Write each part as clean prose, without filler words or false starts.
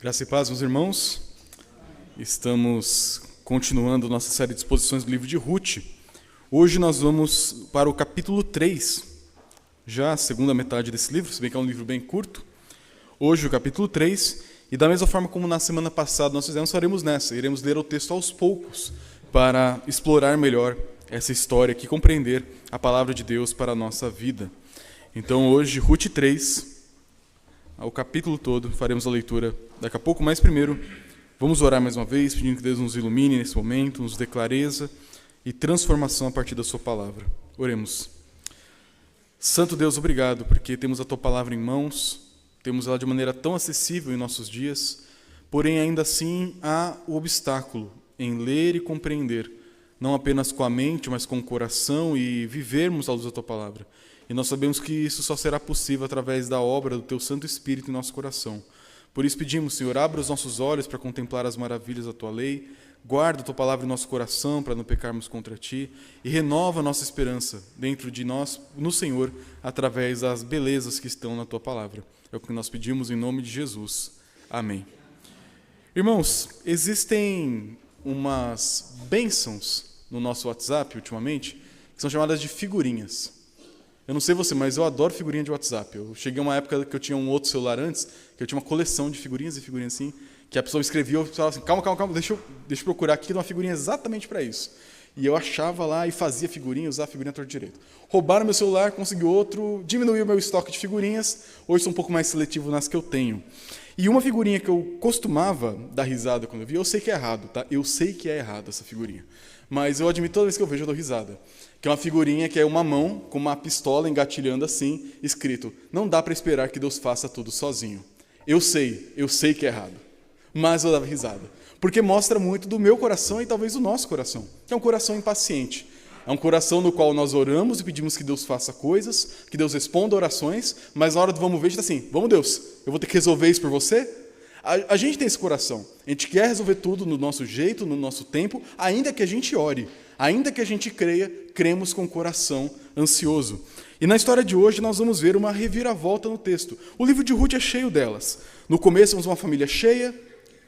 Graça e paz, meus irmãos. Estamos continuando nossa série de exposições do livro de Ruth. Hoje nós vamos para o capítulo 3, já a segunda metade desse livro, se bem que é um livro bem curto. Hoje o capítulo 3, e da mesma forma como na semana passada nós fizemos, faremos nessa. Iremos ler o texto aos poucos para explorar melhor essa história aqui, compreender a palavra de Deus para a nossa vida. Então hoje, Ruth 3, o capítulo todo, faremos a leitura daqui a pouco, mas primeiro vamos orar mais uma vez, pedindo que Deus nos ilumine nesse momento, nos dê clareza e transformação a partir da sua palavra. Oremos. Santo Deus, obrigado, porque temos a tua palavra em mãos, temos ela de maneira tão acessível em nossos dias, porém ainda assim há o obstáculo em ler e compreender, não apenas com a mente, mas com o coração e vivermos à luz da tua palavra. E nós sabemos que isso só será possível através da obra do Teu Santo Espírito em nosso coração. Por isso pedimos, Senhor, abra os nossos olhos para contemplar as maravilhas da Tua lei, guarda a Tua palavra em nosso coração para não pecarmos contra Ti e renova a nossa esperança dentro de nós, no Senhor, através das belezas que estão na Tua palavra. É o que nós pedimos em nome de Jesus. Amém. Irmãos, existem umas bênçãos no nosso WhatsApp ultimamente que são chamadas de figurinhas. Eu não sei você, mas eu adoro figurinha de WhatsApp. Eu cheguei a uma época que eu tinha um outro celular antes, que eu tinha uma coleção de figurinhas e figurinhas assim, que a pessoa escrevia, eu falava assim, calma, deixa eu procurar aqui uma figurinha exatamente para isso. E eu achava lá e fazia figurinha, usava figurinha torto direito. Roubaram meu celular, consegui outro, diminuiu meu estoque de figurinhas, hoje sou um pouco mais seletivo nas que eu tenho. E uma figurinha que eu costumava dar risada quando eu vi, eu sei que é errado, tá? Eu sei que é errado essa figurinha. Mas eu admito, toda vez que eu vejo, eu dou risada. Que é uma figurinha que é uma mão com uma pistola engatilhando assim, escrito, não dá para esperar que Deus faça tudo sozinho. Eu sei que é errado. Mas eu dava risada. Porque mostra muito do meu coração e talvez do nosso coração. Que é um coração impaciente. É um coração no qual nós oramos e pedimos que Deus faça coisas, que Deus responda orações, mas na hora do vamos ver, a gente está assim, vamos Deus, eu vou ter que resolver isso por você? A gente tem esse coração. A gente quer resolver tudo no nosso jeito, no nosso tempo, ainda que a gente ore, ainda que a gente creia, cremos com o coração ansioso. E na história de hoje nós vamos ver uma reviravolta no texto. O livro de Ruth é cheio delas. No começo vemos uma família cheia,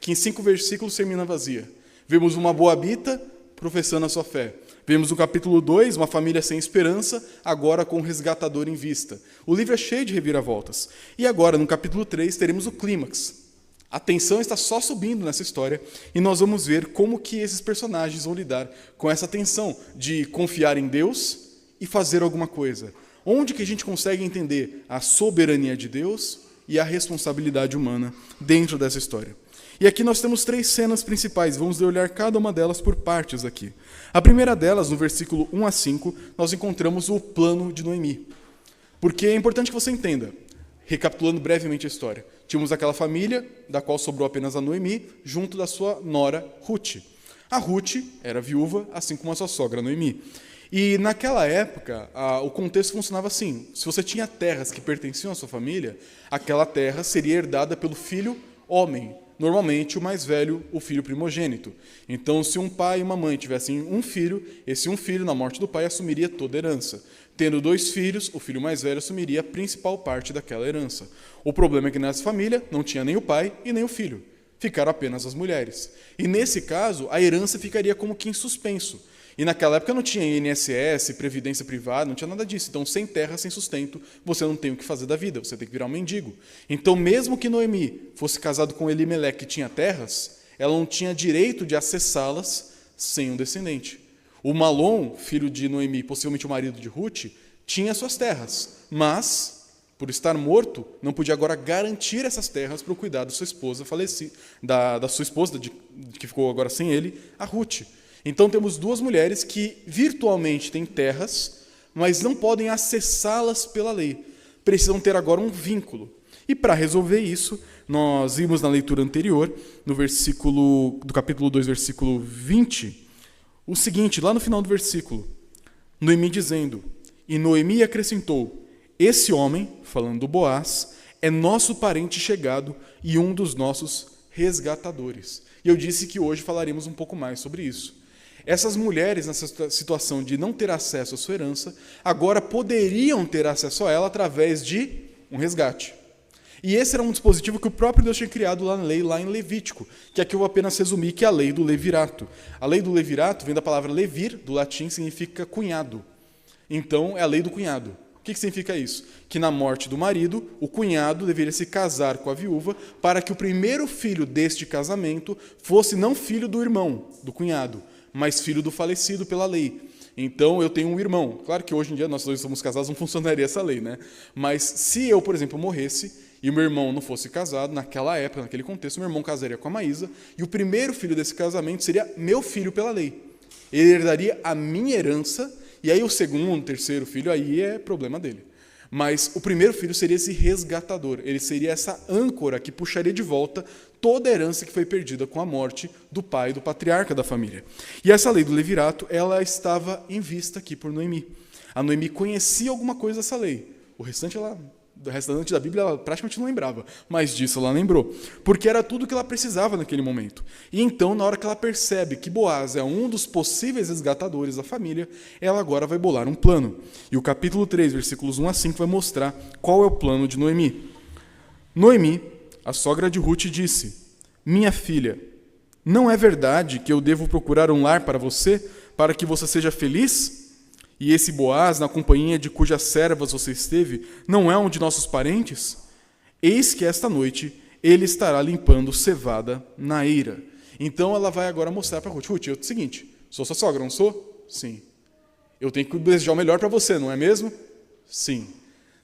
que em 5 versículos termina vazia. Vemos uma moabita professando a sua fé. Vemos no capítulo 2, uma família sem esperança, agora com um resgatador em vista. O livro é cheio de reviravoltas. E agora, no capítulo 3, teremos o clímax. A tensão está só subindo nessa história e nós vamos ver como que esses personagens vão lidar com essa tensão de confiar em Deus e fazer alguma coisa. Onde que a gente consegue entender a soberania de Deus e a responsabilidade humana dentro dessa história. E aqui nós temos 3 cenas principais, vamos olhar cada uma delas por partes aqui. A primeira delas, no versículo 1 a 5, nós encontramos o plano de Noemi. Porque é importante que você entenda, recapitulando brevemente a história. Tínhamos aquela família, da qual sobrou apenas a Noemi, junto da sua nora Ruth. A Ruth era viúva, assim como a sua sogra Noemi. E naquela época, o contexto funcionava assim. Se você tinha terras que pertenciam à sua família, aquela terra seria herdada pelo filho homem. Normalmente, o mais velho, o filho primogênito. Então, se um pai e uma mãe tivessem um filho, esse um filho, na morte do pai, assumiria toda a herança. Tendo 2 filhos, o filho mais velho assumiria a principal parte daquela herança. O problema é que nessa família não tinha nem o pai e nem o filho. Ficaram apenas as mulheres. E nesse caso, a herança ficaria como que em suspenso. E naquela época não tinha INSS, previdência privada, não tinha nada disso. Então, sem terra, sem sustento, você não tem o que fazer da vida, você tem que virar um mendigo. Então, mesmo que Noemi fosse casado com Elimeleque, que tinha terras, ela não tinha direito de acessá-las sem um descendente. O Malom, filho de Noemi, possivelmente o marido de Ruth, tinha suas terras, mas, por estar morto, não podia agora garantir essas terras para o cuidado da sua esposa falecida, da sua esposa, que ficou agora sem ele, a Ruth. Então temos 2 mulheres que virtualmente têm terras, mas não podem acessá-las pela lei. Precisam ter agora um vínculo. E para resolver isso, nós vimos na leitura anterior, no versículo do capítulo 2, versículo 20, o seguinte, lá no final do versículo, Noemi dizendo, e Noemi acrescentou, esse homem, falando do Boaz, é nosso parente chegado e um dos nossos resgatadores. E eu disse que hoje falaremos um pouco mais sobre isso. Essas mulheres, nessa situação de não ter acesso à sua herança, agora poderiam ter acesso a ela através de um resgate. E esse era um dispositivo que o próprio Deus tinha criado lá na lei, lá em Levítico, que aqui eu vou apenas resumir, que é a lei do levirato. A lei do levirato vem da palavra levir, do latim, significa cunhado. Então, é a lei do cunhado. O que significa isso? Que na morte do marido, o cunhado deveria se casar com a viúva para que o primeiro filho deste casamento fosse não filho do irmão, do cunhado, mas filho do falecido pela lei. Então, eu tenho um irmão. Claro que hoje em dia nós dois somos casados, não funcionaria essa lei, né? Mas se eu, por exemplo, morresse e o meu irmão não fosse casado, naquela época, naquele contexto, meu irmão casaria com a Maísa e o primeiro filho desse casamento seria meu filho pela lei. Ele herdaria a minha herança e aí o segundo, terceiro filho, aí é problema dele. Mas o primeiro filho seria esse resgatador, ele seria essa âncora que puxaria de volta toda a herança que foi perdida com a morte do pai, do patriarca da família. E essa lei do levirato, ela estava em vista aqui por Noemi. A Noemi conhecia alguma coisa dessa lei. O restante da Bíblia ela praticamente não lembrava, mas disso ela lembrou, porque era tudo que ela precisava naquele momento. E então, na hora que ela percebe que Boaz é um dos possíveis resgatadores da família, ela agora vai bolar um plano. E o capítulo 3, versículos 1 a 5, vai mostrar qual é o plano de Noemi. Noemi, a sogra de Ruth, disse: minha filha, não é verdade que eu devo procurar um lar para você, para que você seja feliz? E esse Boaz, na companhia de cujas servas você esteve, não é um de nossos parentes? Eis que esta noite ele estará limpando cevada na eira. Então ela vai agora mostrar para Ruth: Ruth, é o seguinte, sou sua sogra, não sou? Sim. Eu tenho que desejar o melhor para você, não é mesmo? Sim.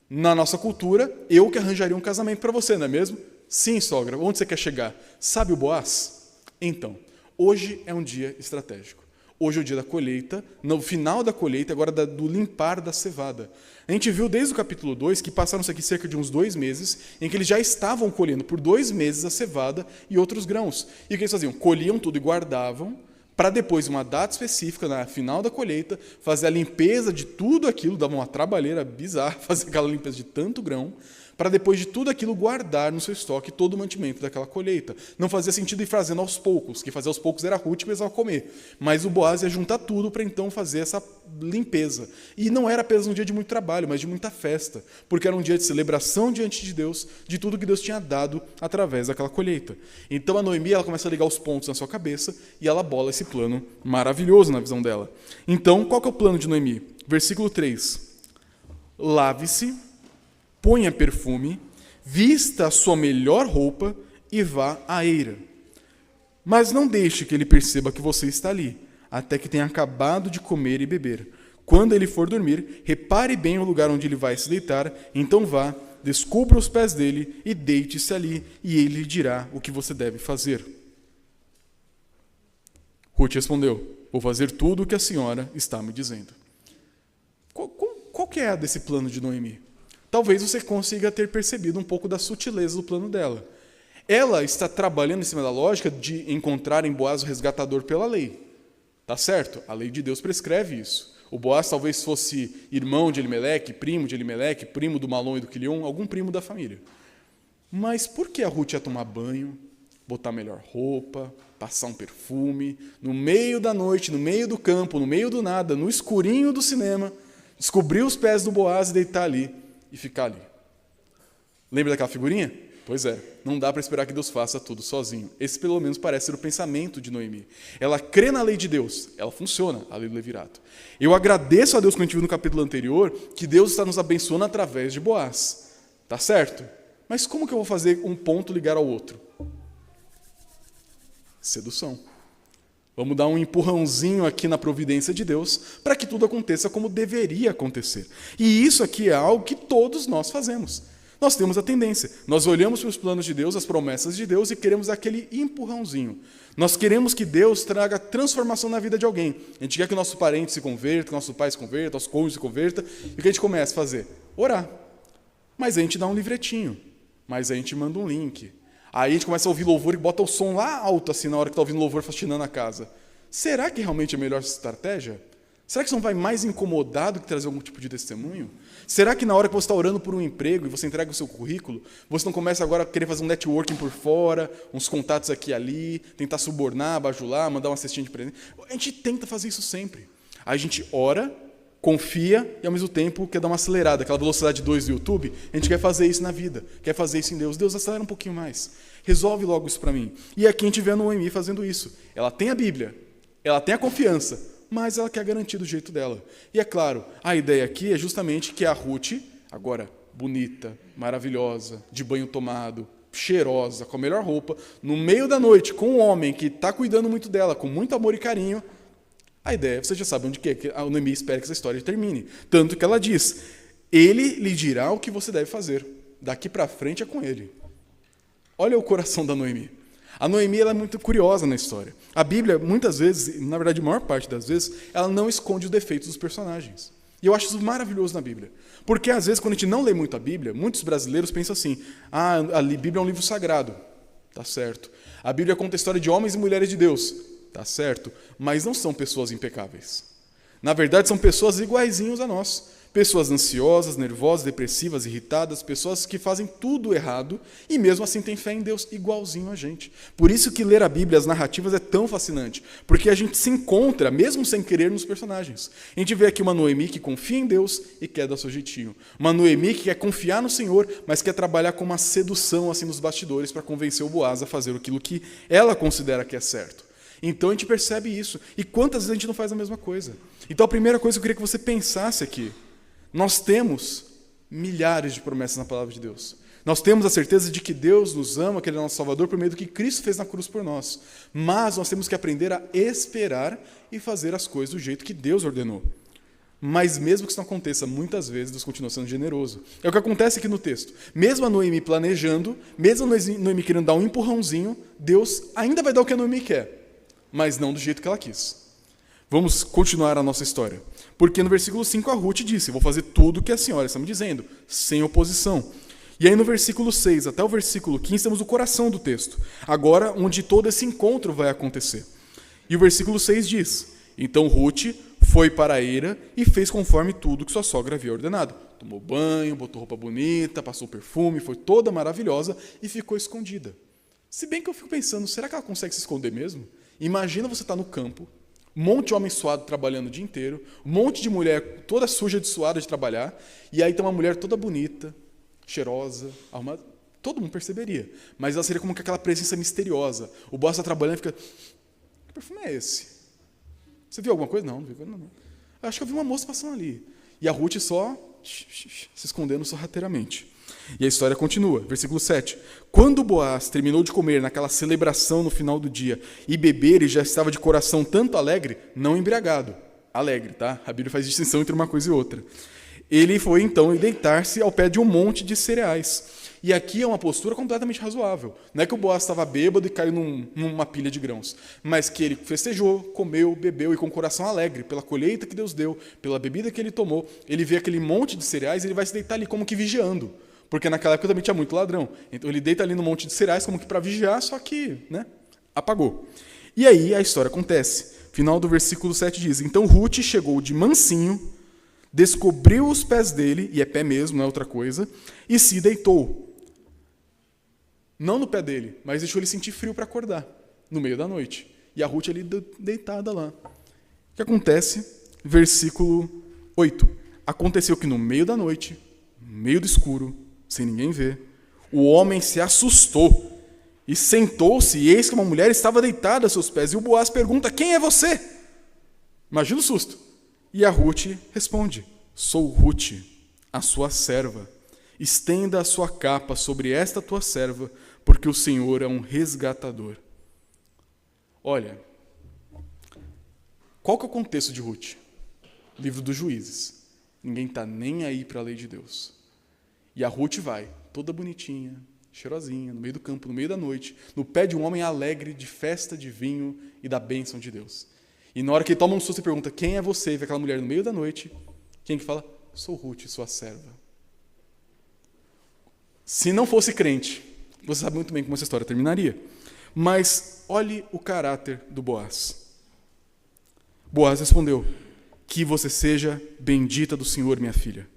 Na nossa cultura, eu que arranjaria um casamento para você, não é mesmo? Sim, sogra. Onde você quer chegar? Sabe o Boaz? Então, hoje é um dia estratégico. Hoje é o dia da colheita, no final da colheita, agora do limpar da cevada. A gente viu desde o capítulo 2 que passaram-se aqui cerca de uns 2 meses, em que eles já estavam colhendo por 2 meses a cevada e outros grãos. E o que eles faziam? Colhiam tudo e guardavam, para depois, uma data específica, na final da colheita, fazer a limpeza de tudo aquilo, dava uma trabalheira bizarra fazer aquela limpeza de tanto grão, para depois de tudo aquilo guardar no seu estoque todo o mantimento daquela colheita. Não fazia sentido ir fazendo aos poucos, que fazer aos poucos era Ruth que precisava comer. Mas o Boaz ia juntar tudo para então fazer essa limpeza. E não era apenas um dia de muito trabalho, mas de muita festa, porque era um dia de celebração diante de Deus, de tudo que Deus tinha dado através daquela colheita. Então a Noemi ela começa a ligar os pontos na sua cabeça e ela bola esse plano maravilhoso na visão dela. Então, qual que é o plano de Noemi? Versículo 3. Lave-se, ponha perfume, vista a sua melhor roupa e vá à eira. Mas não deixe que ele perceba que você está ali, até que tenha acabado de comer e beber. Quando ele for dormir, repare bem o lugar onde ele vai se deitar, então vá, descubra os pés dele e deite-se ali, e ele lhe dirá o que você deve fazer. Ruth respondeu: vou fazer tudo o que a senhora está me dizendo. Qual que é a desse plano de Noemi? Talvez você consiga ter percebido um pouco da sutileza do plano dela. Ela está trabalhando em cima da lógica de encontrar em Boaz o resgatador pela lei. Tá certo? A lei de Deus prescreve isso. O Boaz talvez fosse irmão de Elimeleque, primo do Malom e do Quilion, algum primo da família. Mas por que a Ruth ia tomar banho, botar melhor roupa, passar um perfume, no meio da noite, no meio do campo, no meio do nada, no escurinho do cinema, descobrir os pés do Boaz e deitar ali e ficar ali? Lembra daquela figurinha? Pois é, não dá para esperar que Deus faça tudo sozinho. Esse, pelo menos, parece ser o pensamento de Noemi. Ela crê na lei de Deus, ela funciona, a lei do levirato. Eu agradeço a Deus, como a gente viu no capítulo anterior, que Deus está nos abençoando através de Boaz. Tá certo? Mas como que eu vou fazer um ponto ligar ao outro? Sedução. Vamos dar um empurrãozinho aqui na providência de Deus para que tudo aconteça como deveria acontecer. E isso aqui é algo que todos nós fazemos. Nós temos a tendência. Nós olhamos para os planos de Deus, as promessas de Deus e queremos aquele empurrãozinho. Nós queremos que Deus traga transformação na vida de alguém. A gente quer que o nosso parente se converta, que o nosso pai se converta, nosso cônjuge se converta. E o que a gente começa a fazer? Orar. Mas a gente dá um livretinho. Mas a gente manda um link. Aí a gente começa a ouvir louvor e bota o som lá alto, assim, na hora que está ouvindo louvor faxinando a casa. Será que realmente é a melhor estratégia? Será que isso não vai mais incomodar do que trazer algum tipo de testemunho? Será que na hora que você está orando por um emprego e você entrega o seu currículo, você não começa agora a querer fazer um networking por fora, uns contatos aqui e ali, tentar subornar, bajular, mandar uma cestinha de presente? A gente tenta fazer isso sempre. A gente ora, confia e ao mesmo tempo quer dar uma acelerada, aquela velocidade 2 do YouTube. A gente quer fazer isso na vida, quer fazer isso em Deus. Deus, acelera um pouquinho mais, resolve logo isso para mim. E aqui a gente vê a Noemi fazendo isso. Ela tem a Bíblia, ela tem a confiança, mas ela quer garantir do jeito dela. E é claro, a ideia aqui é justamente que a Ruth, agora bonita, maravilhosa, de banho tomado, cheirosa, com a melhor roupa, no meio da noite, com um homem que está cuidando muito dela, com muito amor e carinho, a ideia, você já sabe onde que é, que a Noemi espera que essa história termine. Tanto que ela diz, ele lhe dirá o que você deve fazer. Daqui para frente é com ele. Olha o coração da Noemi. A Noemi ela é muito curiosa na história. A Bíblia, muitas vezes, na verdade, a maior parte das vezes, ela não esconde os defeitos dos personagens. E eu acho isso maravilhoso na Bíblia. Porque, às vezes, quando a gente não lê muito a Bíblia, muitos brasileiros pensam assim, a Bíblia é um livro sagrado. Tá certo. A Bíblia conta a história de homens e mulheres de Deus. Tá certo. Mas não são pessoas impecáveis. Na verdade, são pessoas iguaizinhos a nós. Pessoas ansiosas, nervosas, depressivas, irritadas, pessoas que fazem tudo errado e mesmo assim têm fé em Deus igualzinho a gente. Por isso que ler a Bíblia, as narrativas, é tão fascinante, porque a gente se encontra, mesmo sem querer, nos personagens. A gente vê aqui uma Noemi que confia em Deus e quer dar seu jeitinho. Uma Noemi que quer confiar no Senhor, mas quer trabalhar com uma sedução assim nos bastidores para convencer o Boaz a fazer aquilo que ela considera que é certo. Então a gente percebe isso. E quantas vezes a gente não faz a mesma coisa? Então a primeira coisa que eu queria que você pensasse aqui, nós temos milhares de promessas na palavra de Deus. Nós temos a certeza de que Deus nos ama, que Ele é nosso Salvador, por meio do que Cristo fez na cruz por nós. Mas nós temos que aprender a esperar e fazer as coisas do jeito que Deus ordenou. Mas mesmo que isso não aconteça, muitas vezes Deus continua sendo generoso. É o que acontece aqui no texto. Mesmo a Noemi planejando, mesmo a Noemi querendo dar um empurrãozinho, Deus ainda vai dar o que a Noemi quer, mas não do jeito que ela quis. Vamos continuar a nossa história. Porque no versículo 5 a Ruth disse, vou fazer tudo o que a senhora está me dizendo, sem oposição. E aí no versículo 6 até o versículo 15 temos o coração do texto. Agora, onde todo esse encontro vai acontecer. E o versículo 6 diz, então Ruth foi para a eira e fez conforme tudo que sua sogra havia ordenado. Tomou banho, botou roupa bonita, passou perfume, foi toda maravilhosa e ficou escondida. Se bem que eu fico pensando, será que ela consegue se esconder mesmo? Imagina você estar no campo, um monte de homem suado trabalhando o dia inteiro, um monte de mulher toda suja de suada de trabalhar, e aí tem uma mulher toda bonita, cheirosa, arrumada. Todo mundo perceberia, mas ela seria como que aquela presença misteriosa. O boss está trabalhando e fica, que perfume é esse? Você viu alguma coisa? Não, não vi. Não. Acho que eu vi uma moça passando ali. E a Ruth só se escondendo sorrateiramente. E a história continua, versículo 7. Quando Boaz terminou de comer naquela celebração no final do dia e beber, e já estava de coração tanto alegre, não embriagado, alegre, tá? A Bíblia faz distinção entre uma coisa e outra. Ele foi então deitar-se ao pé de um monte de cereais. E aqui é uma postura completamente razoável. Não é que o Boaz estava bêbado e caiu numa pilha de grãos, mas que ele festejou, comeu, bebeu e com o coração alegre pela colheita que Deus deu, pela bebida que ele tomou. Ele vê aquele monte de cereais e ele vai se deitar ali como que vigiando. Porque naquela época também tinha muito ladrão. Então ele deita ali no monte de cereais como que para vigiar, só que, apagou. E aí a história acontece. Final do versículo 7 diz, então Ruth chegou de mansinho, descobriu os pés dele, e é pé mesmo, não é outra coisa, e se deitou. Não no pé dele, mas deixou ele sentir frio para acordar, no meio da noite. E a Ruth ali deitada lá. O que acontece? Versículo 8. Aconteceu que no meio da noite, no meio do escuro, sem ninguém ver, o homem se assustou e sentou-se, e eis que uma mulher estava deitada a seus pés. E o Boaz pergunta, quem é você? Imagina o susto. E a Ruth responde, sou Ruth, a sua serva. Estenda a sua capa sobre esta tua serva, porque o Senhor é um resgatador. Olha, qual que é o contexto de Ruth? Livro dos Juízes. Ninguém está nem aí para a lei de Deus. E a Ruth vai, toda bonitinha, cheirosinha, no meio do campo, no meio da noite, no pé de um homem alegre de festa, de vinho e da bênção de Deus. E na hora que ele toma um susto e pergunta, quem é você? E vê aquela mulher no meio da noite, quem que fala? Sou Ruth, sua serva. Se não fosse crente, você sabe muito bem como essa história terminaria. Mas olhe o caráter do Boaz. Boaz respondeu, que você seja bendita do Senhor, minha filha.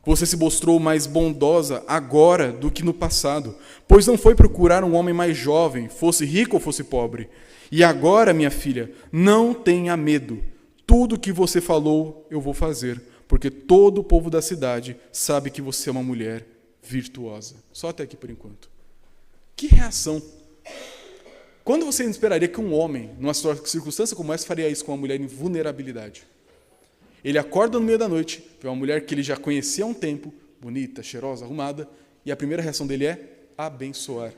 Você se mostrou mais bondosa agora do que no passado, pois não foi procurar um homem mais jovem, fosse rico ou fosse pobre. E agora, minha filha, não tenha medo. tudo que você falou eu vou fazer, porque todo o povo da cidade sabe que você é uma mulher virtuosa. Só até aqui por enquanto. Que reação! Quando você esperaria que um homem, numa circunstância como essa, faria isso com uma mulher em vulnerabilidade? Ele acorda no meio da noite, vê uma mulher que ele já conhecia há um tempo, bonita, cheirosa, arrumada, e a primeira reação dele é abençoar.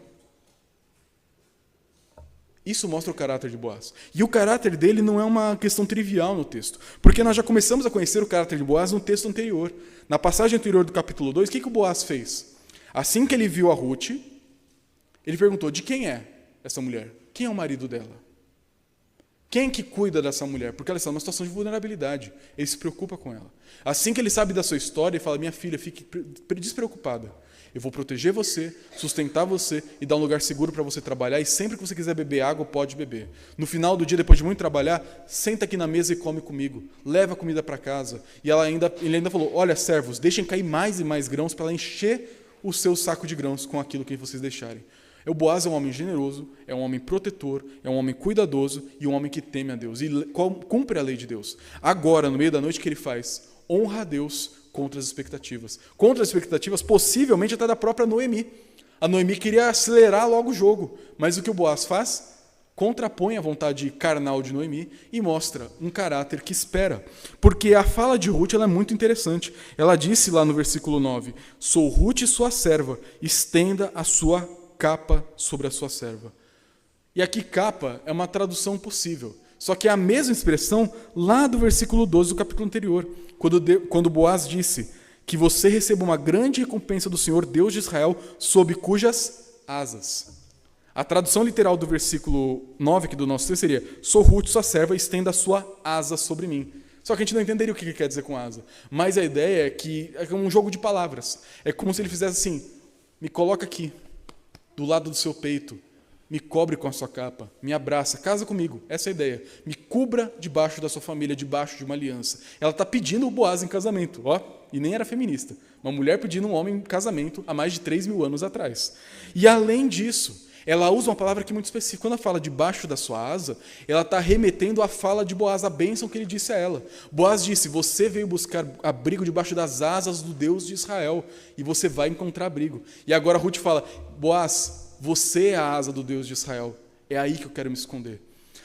Isso mostra o caráter de Boaz. E o caráter dele não é uma questão trivial no texto, porque nós já começamos a conhecer o caráter de Boaz no texto anterior. Na passagem anterior do capítulo 2, o que o Boaz fez? Assim que ele viu a Ruth, ele perguntou, de quem é essa mulher? Quem é o marido dela? Quem que cuida dessa mulher? Porque ela está numa situação de vulnerabilidade. Ele se preocupa com ela. Assim que ele sabe da sua história, ele fala, minha filha, fique despreocupada. Eu vou proteger você, sustentar você e dar um lugar seguro para você trabalhar. E sempre que você quiser beber água, pode beber. No final do dia, depois de muito trabalhar, senta aqui na mesa e come comigo. Leva a comida para casa. E ele ainda falou, olha, servos, deixem cair mais e mais grãos para ela encher o seu saco de grãos com aquilo que vocês deixarem. O Boaz é um homem generoso, é um homem protetor, é um homem cuidadoso e um homem que teme a Deus. E cumpre a lei de Deus. Agora, no meio da noite, o que ele faz? Honra a Deus contra as expectativas. Contra as expectativas, possivelmente até da própria Noemi. A Noemi queria acelerar logo o jogo, mas o que o Boaz faz? Contrapõe a vontade carnal de Noemi e mostra um caráter que espera. Porque a fala de Ruth ela é muito interessante. Ela disse lá no versículo 9, sou Ruth, sua serva, estenda a sua capa sobre a sua serva. E aqui capa é uma tradução possível. Só que é a mesma expressão lá do versículo 12 do capítulo anterior, quando Boaz disse que você receba uma grande recompensa do Senhor, Deus de Israel, sob cujas asas. A tradução literal do versículo 9 aqui do nosso texto seria, sou Ruth, sua serva, estenda a sua asa sobre mim. Só que a gente não entenderia o que ele quer dizer com asa. Mas a ideia é que é um jogo de palavras. É como se ele fizesse assim, me coloca aqui, do lado do seu peito, me cobre com a sua capa, me abraça, casa comigo, essa é a ideia. Me cubra debaixo da sua família, debaixo de uma aliança. Ela está pedindo o Boaz em casamento, e nem era feminista. Uma mulher pedindo um homem em casamento há mais de 3.000 anos atrás. E além disso, ela usa uma palavra que é muito específica. Quando ela fala debaixo da sua asa, ela está remetendo à fala de Boaz, a bênção que ele disse a ela. Boaz disse, você veio buscar abrigo debaixo das asas do Deus de Israel, e você vai encontrar abrigo. E agora Ruth fala, Boaz, você é a asa do Deus de Israel, é aí que eu quero me esconder.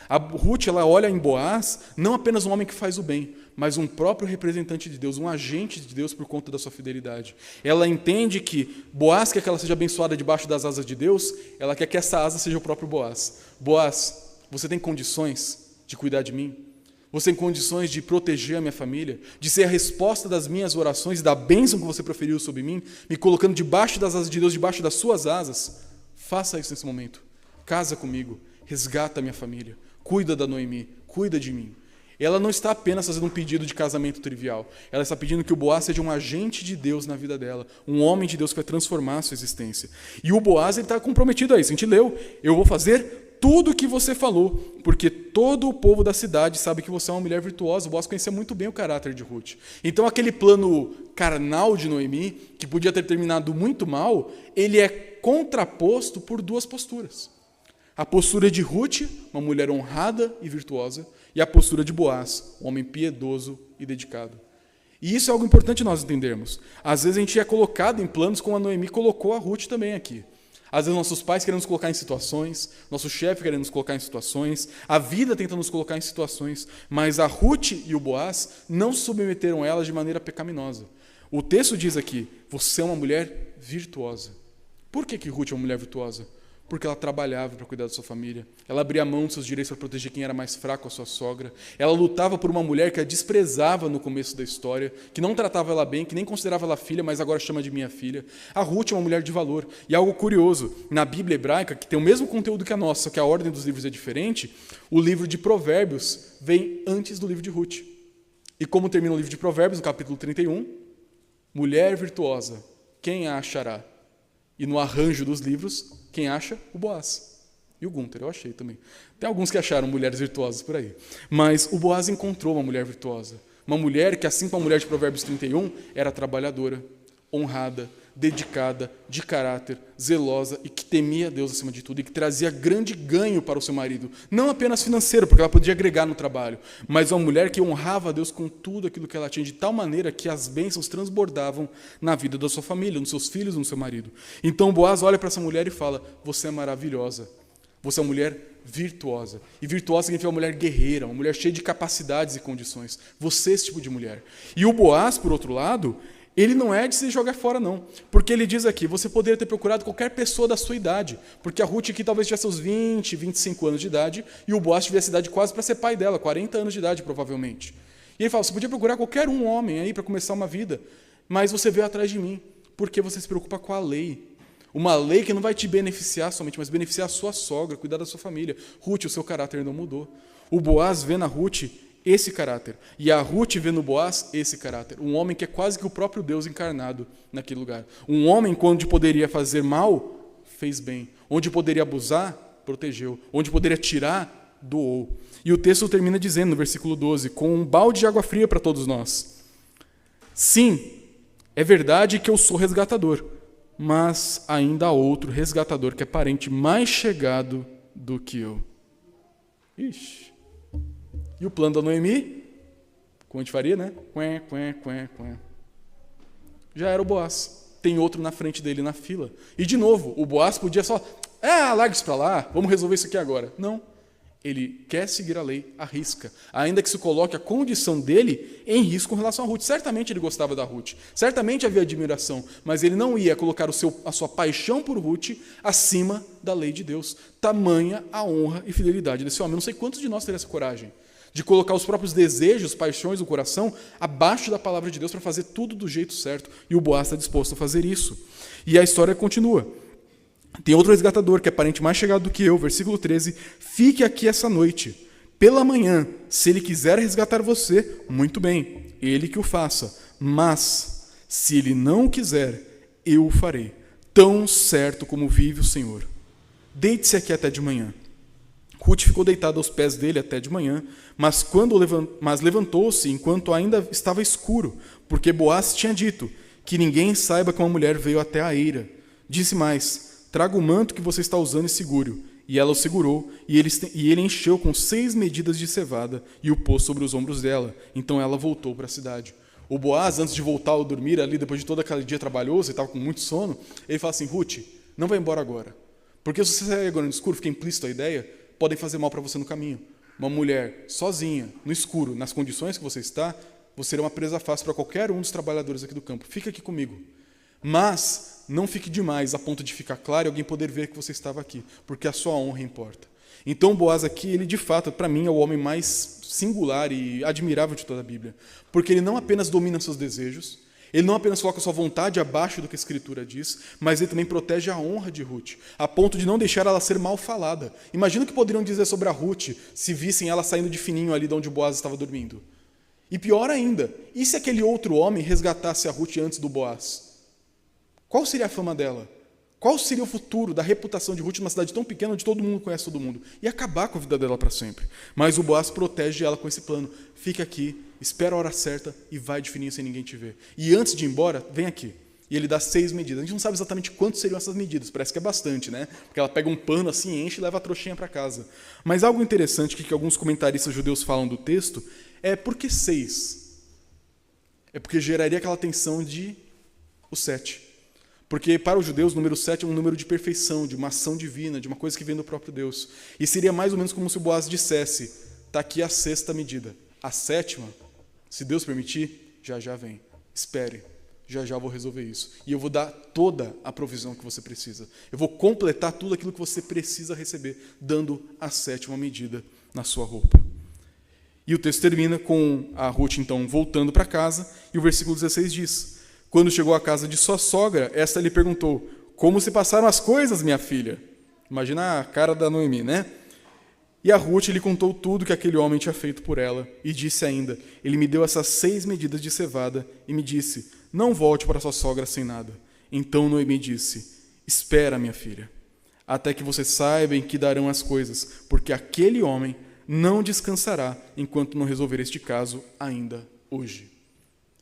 A Ruth ela olha em Boaz, não apenas um homem que faz o bem, mas um próprio representante de Deus, um agente de Deus por conta da sua fidelidade. Ela entende que Boaz quer que ela seja abençoada debaixo das asas de Deus, ela quer que essa asa seja o próprio Boaz. Boaz, você tem condições de cuidar de mim? Você tem condições de proteger a minha família? De ser a resposta das minhas orações e da bênção que você proferiu sobre mim, me colocando debaixo das asas de Deus, debaixo das suas asas? Faça isso nesse momento. Casa comigo, resgata a minha família, cuida da Noemi, cuida de mim. Ela não está apenas fazendo um pedido de casamento trivial. Ela está pedindo que o Boaz seja um agente de Deus na vida dela, um homem de Deus que vai transformar a sua existência. E o Boaz está comprometido a isso. A gente leu, eu vou fazer tudo o que você falou, porque todo o povo da cidade sabe que você é uma mulher virtuosa. O Boaz conhecia muito bem o caráter de Ruth. Então aquele plano carnal de Noemi, que podia ter terminado muito mal, ele é contraposto por duas posturas. A postura de Ruth, uma mulher honrada e virtuosa, e a postura de Boaz, um homem piedoso e dedicado. E isso é algo importante nós entendermos. Às vezes a gente é colocado em planos como a Noemi colocou a Ruth também aqui. Às vezes nossos pais querem nos colocar em situações, nosso chefe querendo nos colocar em situações, a vida tenta nos colocar em situações, mas a Ruth e o Boaz não submeteram elas de maneira pecaminosa. O texto diz aqui, você é uma mulher virtuosa. Por que Ruth é uma mulher virtuosa? Porque ela trabalhava para cuidar da sua família. Ela abria mão dos seus direitos para proteger quem era mais fraco, a sua sogra. Ela lutava por uma mulher que a desprezava no começo da história, que não tratava ela bem, que nem considerava ela filha, mas agora chama de minha filha. A Ruth é uma mulher de valor. E algo curioso, na Bíblia hebraica, que tem o mesmo conteúdo que a nossa, só que a ordem dos livros é diferente, o livro de Provérbios vem antes do livro de Ruth. E como termina o livro de Provérbios, no capítulo 31, mulher virtuosa, quem a achará? E no arranjo dos livros, quem acha? O Boaz. E o Gunther, eu achei também. Tem alguns que acharam mulheres virtuosas por aí. Mas o Boaz encontrou uma mulher virtuosa. Uma mulher que, assim como a mulher de Provérbios 31, era trabalhadora, honrada, dedicada, de caráter, zelosa e que temia Deus acima de tudo e que trazia grande ganho para o seu marido. Não apenas financeiro, porque ela podia agregar no trabalho, mas uma mulher que honrava a Deus com tudo aquilo que ela tinha, de tal maneira que as bênçãos transbordavam na vida da sua família, nos seus filhos, no seu marido. Então Boaz olha para essa mulher e fala: você é maravilhosa, você é uma mulher virtuosa. E virtuosa significa uma mulher guerreira, uma mulher cheia de capacidades e condições. Você é esse tipo de mulher. E o Boaz, por outro lado, ele não é de se jogar fora, não. Porque ele diz aqui: você poderia ter procurado qualquer pessoa da sua idade. Porque a Ruth aqui talvez tivesse seus 20, 25 anos de idade, e o Boaz tivesse idade quase para ser pai dela, 40 anos de idade, provavelmente. E ele fala: você podia procurar qualquer um homem aí para começar uma vida, mas você veio atrás de mim, porque você se preocupa com a lei. Uma lei que não vai te beneficiar somente, mas beneficiar a sua sogra, cuidar da sua família. Ruth, o seu caráter não mudou. O Boaz vê na Ruth esse caráter. E a Ruth vê no Boaz esse caráter. Um homem que é quase que o próprio Deus encarnado naquele lugar. Um homem, onde poderia fazer mal, fez bem. Onde poderia abusar, protegeu. Onde poderia tirar, doou. E o texto termina dizendo, no versículo 12, com um balde de água fria para todos nós: sim, é verdade que eu sou resgatador, mas ainda há outro resgatador que é parente mais chegado do que eu. Ixi. E o plano da Noemi? Como a gente faria, né? Quen. Já era o Boaz. Tem outro na frente dele na fila. E de novo, o Boaz podia só: larga isso para lá, vamos resolver isso aqui agora. Não. Ele quer seguir a lei, arrisca. Ainda que se coloque a condição dele em risco com relação a Ruth. Certamente ele gostava da Ruth. Certamente havia admiração. Mas ele não ia colocar a sua paixão por Ruth acima da lei de Deus. Tamanha a honra e fidelidade desse homem. Eu não sei quantos de nós teriam essa coragem de colocar os próprios desejos, paixões do coração abaixo da palavra de Deus para fazer tudo do jeito certo. E o Boaz está disposto a fazer isso. E a história continua. Tem outro resgatador, que é parente mais chegado do que eu, versículo 13: fique aqui essa noite. Pela manhã, se ele quiser resgatar você, muito bem, ele que o faça. Mas, se ele não quiser, eu o farei, tão certo como vive o Senhor. Deite-se aqui até de manhã. Ruth ficou deitada aos pés dele até de manhã, mas levantou-se enquanto ainda estava escuro, porque Boaz tinha dito: que ninguém saiba que uma mulher veio até a eira. Disse mais: traga o manto que você está usando e segure-o. E ela o segurou, e ele encheu com 6 medidas de cevada e o pôs sobre os ombros dela. Então ela voltou para a cidade. O Boaz, antes de voltar a dormir ali, depois de todo aquele dia trabalhoso, ele estava com muito sono, ele fala assim: Ruth, não vai embora agora. Porque se você sair agora no escuro, fica implícito a ideia, podem fazer mal para você no caminho. Uma mulher sozinha, no escuro, nas condições que você está, você será uma presa fácil para qualquer um dos trabalhadores aqui do campo. Fica aqui comigo. Mas não fique demais a ponto de ficar claro e alguém poder ver que você estava aqui, porque a sua honra importa. Então Boaz aqui, ele de fato, para mim, é o homem mais singular e admirável de toda a Bíblia, porque ele não apenas domina seus desejos, ele não apenas coloca sua vontade abaixo do que a Escritura diz, mas ele também protege a honra de Ruth, a ponto de não deixar ela ser mal falada. Imagina o que poderiam dizer sobre a Ruth se vissem ela saindo de fininho ali de onde Boaz estava dormindo. E pior ainda, e se aquele outro homem resgatasse a Ruth antes do Boaz? Qual seria a fama dela? Qual seria o futuro da reputação de Ruth numa cidade tão pequena onde todo mundo conhece todo mundo? E acabar com a vida dela para sempre. Mas o Boaz protege ela com esse plano. Fica aqui, espera a hora certa e vai de fininho sem ninguém te ver. E antes de ir embora, vem aqui. E ele dá 6 medidas. A gente não sabe exatamente quantas seriam essas medidas. Parece que é bastante, né? Porque ela pega um pano assim, enche e leva a trouxinha para casa. Mas algo interessante que alguns comentaristas judeus falam do texto é: por que 6? É porque geraria aquela tensão de o 7. Porque para os judeus o número 7 é um número de perfeição, de uma ação divina, de uma coisa que vem do próprio Deus. E seria mais ou menos como se o Boaz dissesse: está aqui a 6ª medida. A 7ª, se Deus permitir, já vem. Espere, já vou resolver isso. E eu vou dar toda a provisão que você precisa. Eu vou completar tudo aquilo que você precisa receber, dando a 7ª medida na sua roupa. E o texto termina com a Ruth, então, voltando para casa, e o versículo 16 diz: quando chegou à casa de sua sogra, esta lhe perguntou: como se passaram as coisas, minha filha? Imagina a cara da Noemi, né? E a Ruth lhe contou tudo que aquele homem tinha feito por ela, e disse ainda: ele me deu essas 6 medidas de cevada, e me disse: não volte para sua sogra sem nada. Então Noemi disse: espera, minha filha, até que você saiba em que darão as coisas, porque aquele homem não descansará enquanto não resolver este caso ainda hoje.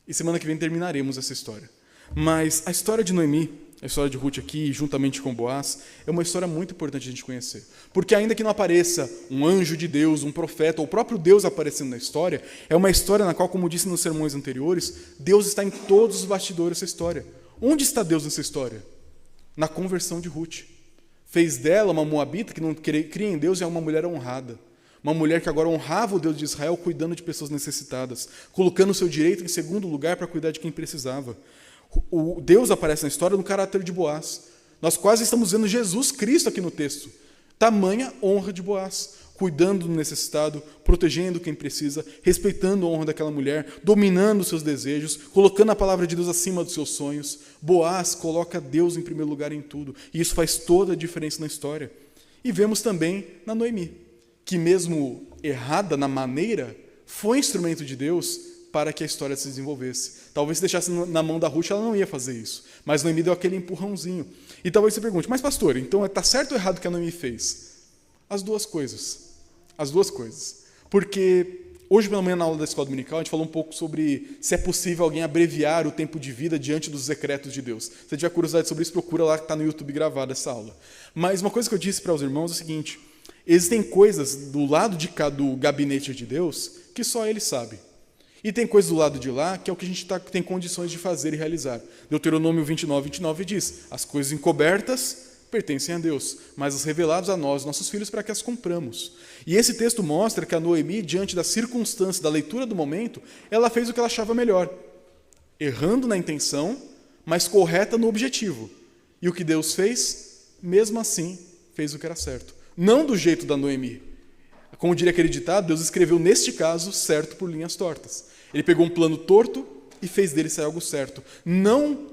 E semana que vem terminaremos essa história. Mas a história de Noemi, a história de Ruth aqui, juntamente com Boaz, é uma história muito importante a gente conhecer. Porque ainda que não apareça um anjo de Deus, um profeta, ou o próprio Deus aparecendo na história, é uma história na qual, como disse nos sermões anteriores, Deus está em todos os bastidores dessa história. Onde está Deus nessa história? Na conversão de Ruth. Fez dela uma moabita que não cria em Deus e é uma mulher honrada. Uma mulher que agora honrava o Deus de Israel, cuidando de pessoas necessitadas, colocando o seu direito em segundo lugar para cuidar de quem precisava. O Deus aparece na história no caráter de Boaz. Nós quase estamos vendo Jesus Cristo aqui no texto. Tamanha honra de Boaz, cuidando do necessitado, protegendo quem precisa, respeitando a honra daquela mulher, dominando os seus desejos, colocando a palavra de Deus acima dos seus sonhos. Boaz coloca Deus em primeiro lugar em tudo, e isso faz toda a diferença na história. E vemos também na Noemi, que mesmo errada na maneira, foi instrumento de Deus para que a história se desenvolvesse. Talvez se deixasse na mão da Ruth, ela não ia fazer isso. Mas Noemi deu aquele empurrãozinho. E talvez você pergunte, mas pastor, então está certo ou errado o que a Noemi fez? As duas coisas. As duas coisas. Porque hoje pela manhã na aula da escola dominical, a gente falou um pouco sobre se é possível alguém abreviar o tempo de vida diante dos decretos de Deus. Se tiver curiosidade sobre isso, procura lá que está no YouTube gravada essa aula. Mas uma coisa que eu disse para os irmãos é o seguinte, existem coisas do lado de cá do gabinete de Deus que só Ele sabe. E tem coisas do lado de lá que é o que a gente tem condições de fazer e realizar. Deuteronômio 29 diz, as coisas encobertas pertencem a Deus, mas as reveladas a nós, nossos filhos, para que as cumpramos. E esse texto mostra que a Noemi, diante da circunstância, da leitura do momento, ela fez o que ela achava melhor, errando na intenção, mas correta no objetivo. E o que Deus fez, mesmo assim, fez o que era certo. Não do jeito da Noemi. Como diria aquele ditado, Deus escreveu, neste caso, certo por linhas tortas. Ele pegou um plano torto e fez dele sair algo certo. Não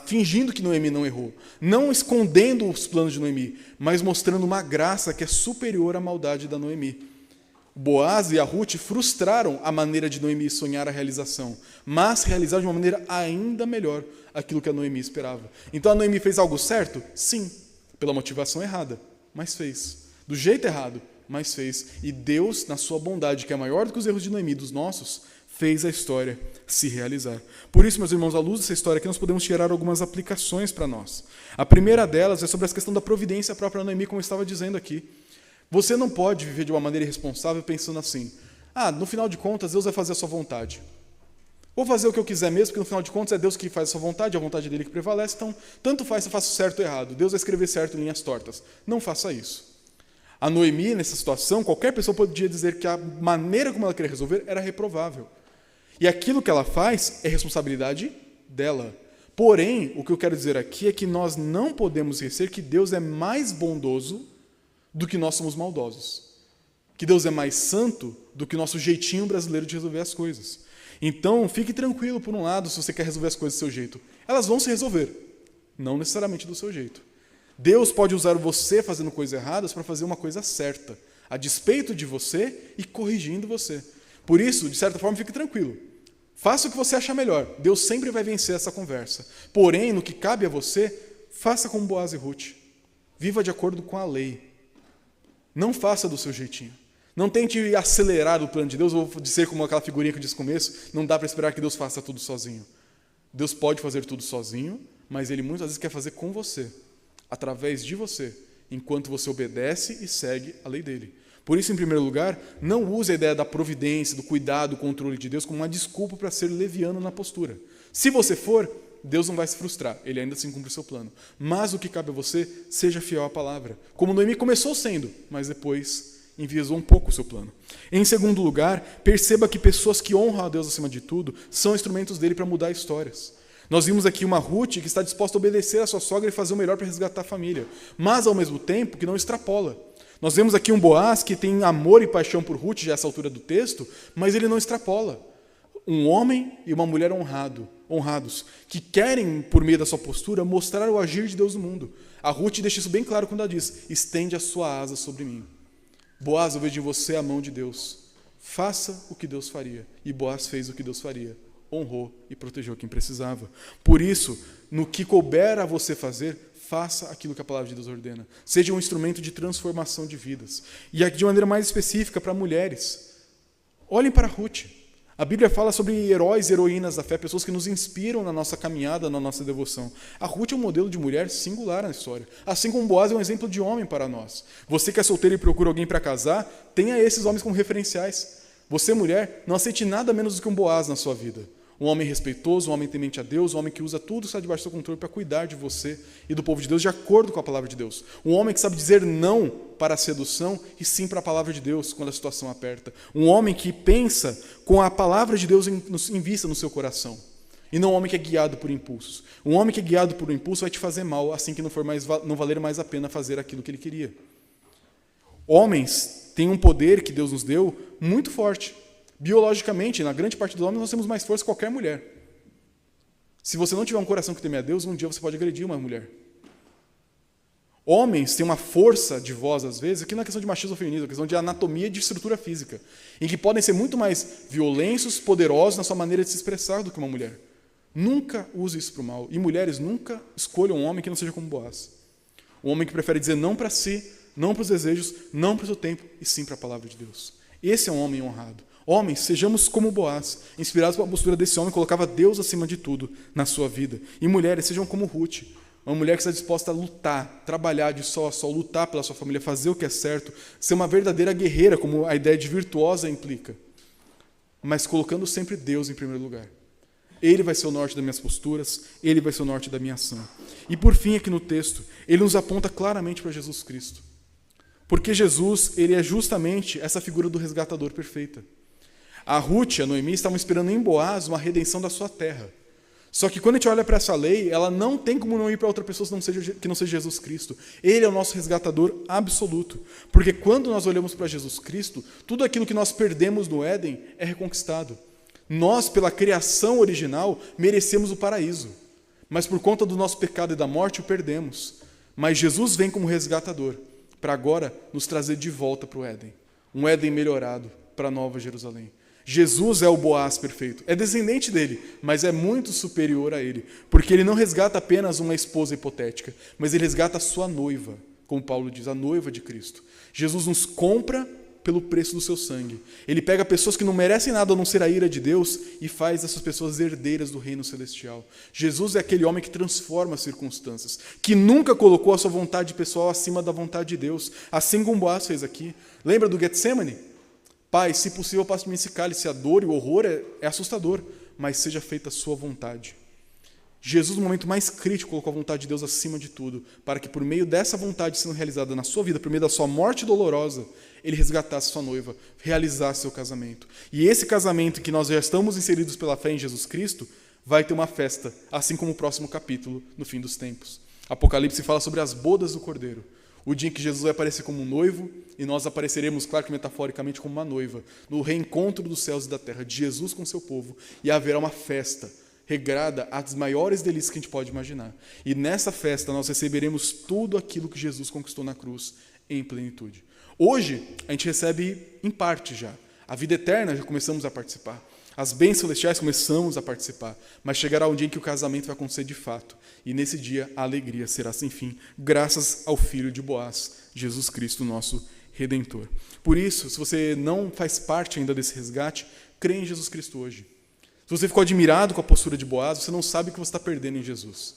fingindo que Noemi não errou. Não escondendo os planos de Noemi, mas mostrando uma graça que é superior à maldade da Noemi. Boaz e a Ruth frustraram a maneira de Noemi sonhar a realização, mas realizaram de uma maneira ainda melhor aquilo que a Noemi esperava. Então a Noemi fez algo certo? Sim, pela motivação errada, mas fez. Do jeito errado, mas fez. E Deus, na sua bondade, que é maior do que os erros de Noemi, dos nossos, fez a história se realizar. Por isso, meus irmãos, à luz dessa história aqui, nós podemos tirar algumas aplicações para nós. A primeira delas é sobre a questão da providência própria da Noemi, como eu estava dizendo aqui. Você não pode viver de uma maneira irresponsável pensando assim, no final de contas, Deus vai fazer a sua vontade. Vou fazer o que eu quiser mesmo, porque no final de contas é Deus que faz a sua vontade, é a vontade dele que prevalece, então tanto faz se eu faço certo ou errado. Deus vai escrever certo em linhas tortas. Não faça isso. A Noemi, nessa situação, qualquer pessoa podia dizer que a maneira como ela queria resolver era reprovável. E aquilo que ela faz é responsabilidade dela. Porém, o que eu quero dizer aqui é que nós não podemos esquecer que Deus é mais bondoso do que nós somos maldosos. Que Deus é mais santo do que o nosso jeitinho brasileiro de resolver as coisas. Então, fique tranquilo por um lado se você quer resolver as coisas do seu jeito. Elas vão se resolver, não necessariamente do seu jeito. Deus pode usar você fazendo coisas erradas para fazer uma coisa certa, a despeito de você e corrigindo você. Por isso, de certa forma, fique tranquilo. Faça o que você achar melhor. Deus sempre vai vencer essa conversa. Porém, no que cabe a você, faça como Boaz e Ruth. Viva de acordo com a lei. Não faça do seu jeitinho. Não tente acelerar o plano de Deus, ou dizer como aquela figurinha que eu disse no começo, não dá para esperar que Deus faça tudo sozinho. Deus pode fazer tudo sozinho, mas Ele muitas vezes quer fazer com você, através de você, enquanto você obedece e segue a lei dele. Por isso, em primeiro lugar, não use a ideia da providência, do cuidado, do controle de Deus como uma desculpa para ser leviano na postura. Se você for, Deus não vai se frustrar, Ele ainda assim cumpre o seu plano. Mas o que cabe a você, seja fiel à palavra. Como Noemi começou sendo, mas depois enviesou um pouco o seu plano. Em segundo lugar, perceba que pessoas que honram a Deus acima de tudo são instrumentos dele para mudar histórias. Nós vimos aqui uma Ruth que está disposta a obedecer a sua sogra e fazer o melhor para resgatar a família, mas ao mesmo tempo que não extrapola. Nós vemos aqui um Boaz que tem amor e paixão por Ruth, já a essa altura do texto, mas ele não extrapola. Um homem e uma mulher honrados, que querem, por meio da sua postura, mostrar o agir de Deus no mundo. A Ruth deixa isso bem claro quando ela diz, estende a sua asa sobre mim. Boaz, eu vejo em você a mão de Deus. Faça o que Deus faria. E Boaz fez o que Deus faria. Honrou e protegeu quem precisava. Por isso, no que couber a você fazer, faça aquilo que a palavra de Deus ordena. Seja um instrumento de transformação de vidas. E aqui de maneira mais específica para mulheres. Olhem para Ruth. A Bíblia fala sobre heróis e heroínas da fé, pessoas que nos inspiram na nossa caminhada, na nossa devoção. A Ruth é um modelo de mulher singular na história. Assim como Boaz é um exemplo de homem para nós. Você que é solteiro e procura alguém para casar, tenha esses homens como referenciais. Você, mulher, não aceite nada menos do que um Boaz na sua vida. Um homem respeitoso, um homem temente a Deus, um homem que usa tudo que está debaixo do seu controle para cuidar de você e do povo de Deus de acordo com a palavra de Deus. Um homem que sabe dizer não para a sedução e sim para a palavra de Deus quando a situação aperta. Um homem que pensa com a palavra de Deus em vista no seu coração. E não um homem que é guiado por impulsos. Um homem que é guiado por um impulso vai te fazer mal assim que não valer mais a pena fazer aquilo que ele queria. Homens têm um poder que Deus nos deu muito forte. Biologicamente, na grande parte dos homens, nós temos mais força que qualquer mulher. Se você não tiver um coração que teme a Deus, um dia você pode agredir uma mulher. Homens têm uma força de voz, às vezes, aqui não é questão de machismo ou feminismo, é questão de anatomia e de estrutura física, em que podem ser muito mais violentos, poderosos na sua maneira de se expressar do que uma mulher. Nunca use isso para o mal. E mulheres, nunca escolham um homem que não seja como Boaz. Um homem que prefere dizer não para si, não para os desejos, não para o seu tempo, e sim para a palavra de Deus. Esse é um homem honrado. Homens, sejamos como Boaz, inspirados pela postura desse homem, colocava Deus acima de tudo na sua vida. E mulheres, sejam como Ruth, uma mulher que está disposta a lutar, trabalhar de sol a sol, lutar pela sua família, fazer o que é certo, ser uma verdadeira guerreira, como a ideia de virtuosa implica, mas colocando sempre Deus em primeiro lugar. Ele vai ser o norte das minhas posturas, Ele vai ser o norte da minha ação. E por fim, aqui no texto, ele nos aponta claramente para Jesus Cristo. Porque Jesus, ele é justamente essa figura do resgatador perfeita. A Ruth e a Noemi estavam esperando em Boaz uma redenção da sua terra. Só que quando a gente olha para essa lei, ela não tem como não ir para outra pessoa que não seja Jesus Cristo. Ele é o nosso resgatador absoluto. Porque quando nós olhamos para Jesus Cristo, tudo aquilo que nós perdemos no Éden é reconquistado. Nós, pela criação original, merecemos o paraíso. Mas por conta do nosso pecado e da morte, o perdemos. Mas Jesus vem como resgatador, para agora nos trazer de volta para o Éden. Um Éden melhorado para a Nova Jerusalém. Jesus é o Boaz perfeito. É descendente dele, mas é muito superior a ele. Porque ele não resgata apenas uma esposa hipotética, mas ele resgata a sua noiva, como Paulo diz, a noiva de Cristo. Jesus nos compra pelo preço do seu sangue. Ele pega pessoas que não merecem nada a não ser a ira de Deus e faz essas pessoas herdeiras do reino celestial. Jesus é aquele homem que transforma as circunstâncias, que nunca colocou a sua vontade pessoal acima da vontade de Deus, assim como Boaz fez aqui. Lembra do Getsemane? Pai, se possível, passe de mim esse cálice. A dor e o horror é assustador, mas seja feita a sua vontade. Jesus, no momento mais crítico, colocou a vontade de Deus acima de tudo, para que por meio dessa vontade sendo realizada na sua vida, por meio da sua morte dolorosa, ele resgatasse sua noiva, realizasse seu casamento. E esse casamento, em que nós já estamos inseridos pela fé em Jesus Cristo, vai ter uma festa, assim como o próximo capítulo, no fim dos tempos. Apocalipse fala sobre as bodas do Cordeiro. O dia em que Jesus vai aparecer como um noivo e nós apareceremos, claro que metaforicamente, como uma noiva, no reencontro dos céus e da terra, de Jesus com seu povo, e haverá uma festa regrada às maiores delícias que a gente pode imaginar. E nessa festa nós receberemos tudo aquilo que Jesus conquistou na cruz em plenitude. Hoje a gente recebe em parte já. A vida eterna já começamos a participar. As bênçãos celestiais começamos a participar, mas chegará um dia em que o casamento vai acontecer de fato. E nesse dia a alegria será sem fim, graças ao Filho de Boaz, Jesus Cristo, nosso Redentor. Por isso, se você não faz parte ainda desse resgate, crê em Jesus Cristo hoje. Se você ficou admirado com a postura de Boaz, você não sabe o que você está perdendo em Jesus.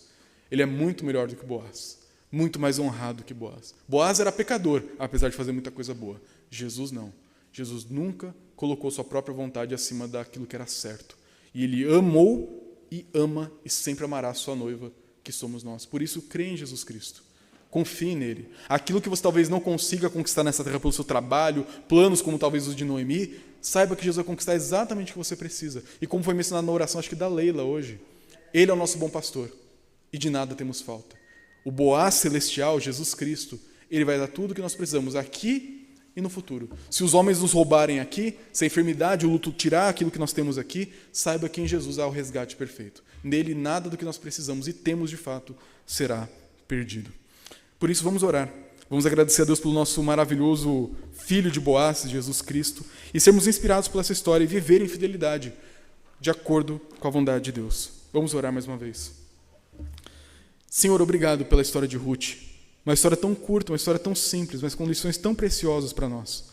Ele é muito melhor do que Boaz, muito mais honrado que Boaz. Boaz era pecador, apesar de fazer muita coisa boa. Jesus não. Jesus nunca colocou sua própria vontade acima daquilo que era certo. E ele amou e ama e sempre amará a sua noiva, que somos nós. Por isso, crê em Jesus Cristo. Confie nele. Aquilo que você talvez não consiga conquistar nessa terra pelo seu trabalho, planos como talvez os de Noemi, saiba que Jesus vai conquistar exatamente o que você precisa. E como foi mencionado na oração, acho que da Leila hoje, ele é o nosso bom pastor e de nada temos falta. O Boaz celestial, Jesus Cristo, ele vai dar tudo o que nós precisamos aqui e no futuro. Se os homens nos roubarem aqui, se a enfermidade, o luto tirar aquilo que nós temos aqui, saiba que em Jesus há o resgate perfeito. Nele, nada do que nós precisamos e temos de fato será perdido. Por isso, vamos orar. Vamos agradecer a Deus pelo nosso maravilhoso Filho de Boaz, Jesus Cristo, e sermos inspirados por essa história e viver em fidelidade, de acordo com a vontade de Deus. Vamos orar mais uma vez. Senhor, obrigado pela história de Ruth. Uma história tão curta, uma história tão simples, mas com lições tão preciosas para nós.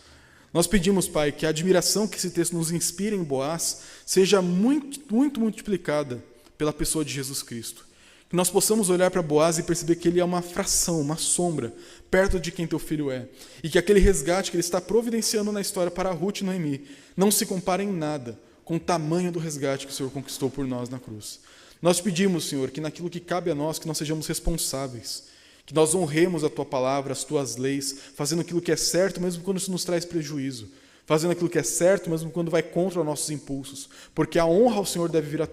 Nós pedimos, Pai, que a admiração que esse texto nos inspira em Boaz seja muito multiplicada pela pessoa de Jesus Cristo. Que nós possamos olhar para Boaz e perceber que ele é uma fração, uma sombra, perto de quem teu filho é. E que aquele resgate que ele está providenciando na história para Ruth e Noemi não se compara em nada com o tamanho do resgate que o Senhor conquistou por nós na cruz. Nós pedimos, Senhor, que naquilo que cabe a nós, que nós sejamos responsáveis, que nós honremos a Tua palavra, as Tuas leis, fazendo aquilo que é certo, mesmo quando isso nos traz prejuízo, fazendo aquilo que é certo, mesmo quando vai contra os nossos impulsos, porque a honra ao Senhor deve vir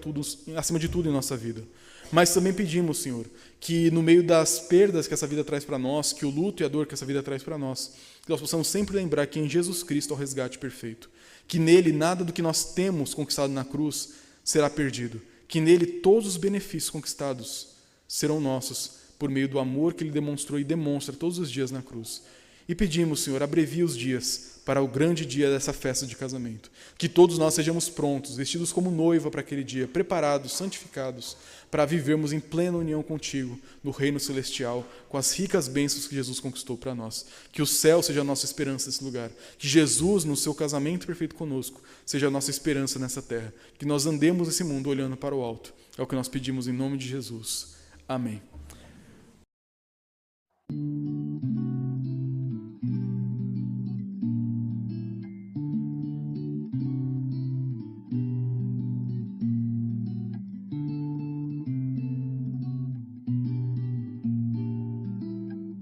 acima de tudo em nossa vida. Mas também pedimos, Senhor, que no meio das perdas que essa vida traz para nós, que o luto e a dor que essa vida traz para nós, que nós possamos sempre lembrar que em Jesus Cristo é o resgate perfeito, que nele nada do que nós temos conquistado na cruz será perdido, que nele todos os benefícios conquistados serão nossos por meio do amor que ele demonstrou e demonstra todos os dias na cruz. E pedimos, Senhor, abrevie os dias para o grande dia dessa festa de casamento. Que todos nós sejamos prontos, vestidos como noiva para aquele dia, preparados, santificados, para vivermos em plena união contigo, no reino celestial, com as ricas bênçãos que Jesus conquistou para nós. Que o céu seja a nossa esperança nesse lugar. Que Jesus, no seu casamento perfeito conosco, seja a nossa esperança nessa terra. Que nós andemos nesse mundo olhando para o alto. É o que nós pedimos em nome de Jesus. Amém.